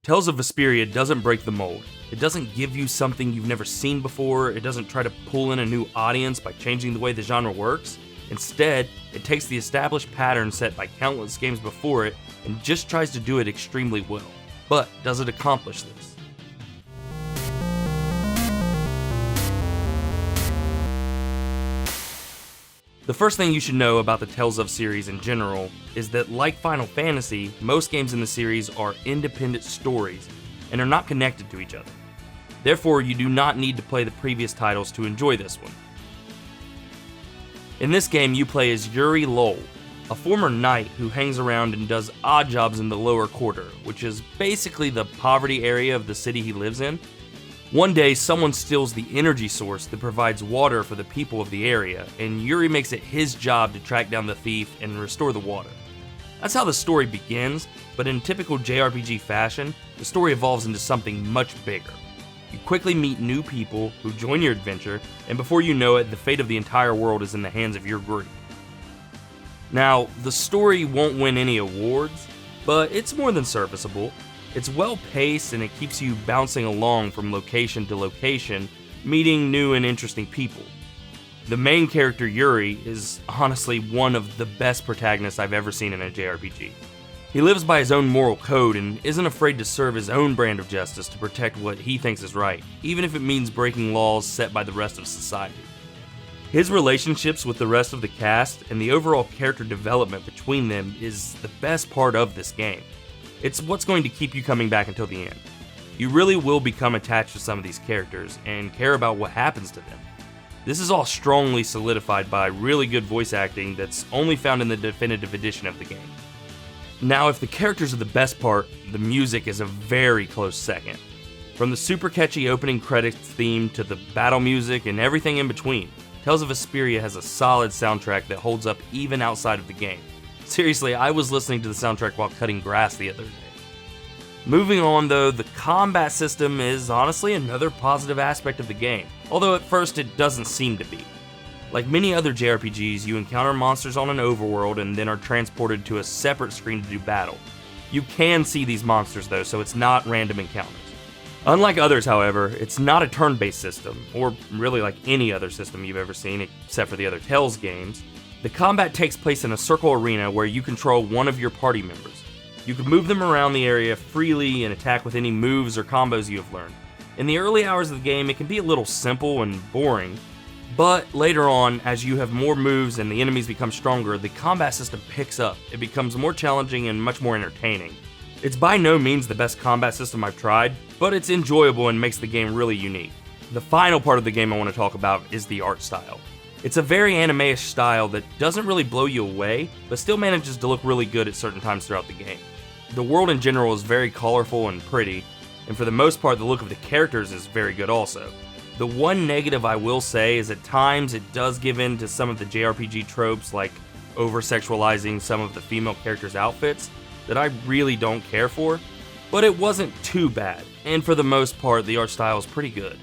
Tales of Vesperia doesn't break the mold. It doesn't give you something you've never seen before, it doesn't try to pull in a new audience by changing the way the genre works. Instead, it takes the established pattern set by countless games before it and just tries to do it extremely well. But does it accomplish this? The first thing you should know about the Tales of series in general is that, like Final Fantasy, most games in the series are independent stories and are not connected to each other. Therefore, you do not need to play the previous titles to enjoy this one. In this game, you play as Yuri Lowell, a former knight who hangs around and does odd jobs in the lower quarter, which is basically the poverty area of the city he lives in. One day, someone steals the energy source that provides water for the people of the area, and Yuri makes it his job to track down the thief and restore the water. That's how the story begins, but in typical JRPG fashion, the story evolves into something much bigger. You quickly meet new people who join your adventure, and before you know it, the fate of the entire world is in the hands of your group. Now, the story won't win any awards, but it's more than serviceable. It's well paced and it keeps you bouncing along from location to location, meeting new and interesting people. The main character, Yuri, is honestly one of the best protagonists I've ever seen in a JRPG. He lives by his own moral code and isn't afraid to serve his own brand of justice to protect what he thinks is right, even if it means breaking laws set by the rest of society. His relationships with the rest of the cast and the overall character development between them is the best part of this game. It's what's going to keep you coming back until the end. You really will become attached to some of these characters and care about what happens to them. This is all strongly solidified by really good voice acting that's only found in the definitive edition of the game. Now, if the characters are the best part, the music is a very close second. From the super catchy opening credits theme to the battle music and everything in between, Tales of Vesperia has a solid soundtrack that holds up even outside of the game. Seriously, I was listening to the soundtrack while cutting grass the other day. Moving on though, the combat system is honestly another positive aspect of the game, although at first it doesn't seem to be. Like many other JRPGs, you encounter monsters on an overworld and then are transported to a separate screen to do battle. You can see these monsters though, so it's not random encounters. Unlike others, however, it's not a turn-based system, or really like any other system you've ever seen except for the other Tales games. The combat takes place in a circle arena where you control one of your party members. You can move them around the area freely and attack with any moves or combos you have learned. In the early hours of the game, it can be a little simple and boring, but later on, as you have more moves and the enemies become stronger, the combat system picks up. It becomes more challenging and much more entertaining. It's by no means the best combat system I've tried, but it's enjoyable and makes the game really unique. The final part of the game I want to talk about is the art style. It's a very anime-ish style that doesn't really blow you away, but still manages to look really good at certain times throughout the game. The world in general is very colorful and pretty, and for the most part the look of the characters is very good also. The one negative I will say is at times it does give in to some of the JRPG tropes like over-sexualizing some of the female characters' outfits that I really don't care for, but it wasn't too bad, and for the most part the art style is pretty good.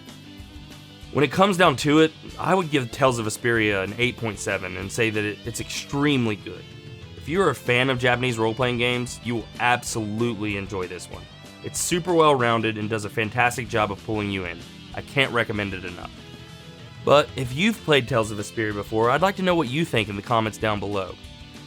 When it comes down to it, I would give Tales of Vesperia an 8.7 and say that it's extremely good. If you're a fan of Japanese role-playing games, you will absolutely enjoy this one. It's super well-rounded and does a fantastic job of pulling you in. I can't recommend it enough. But if you've played Tales of Vesperia before, I'd like to know what you think in the comments down below.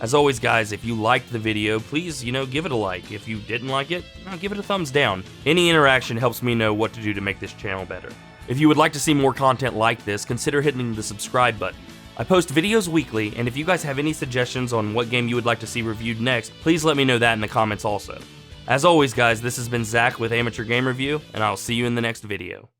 As always guys, if you liked the video, please, give it a like. If you didn't like it, give it a thumbs down. Any interaction helps me know what to do to make this channel better. If you would like to see more content like this, consider hitting the subscribe button. I post videos weekly, and if you guys have any suggestions on what game you would like to see reviewed next, please let me know that in the comments also. As always guys, this has been Zach with Amateur Game Review, and I'll see you in the next video.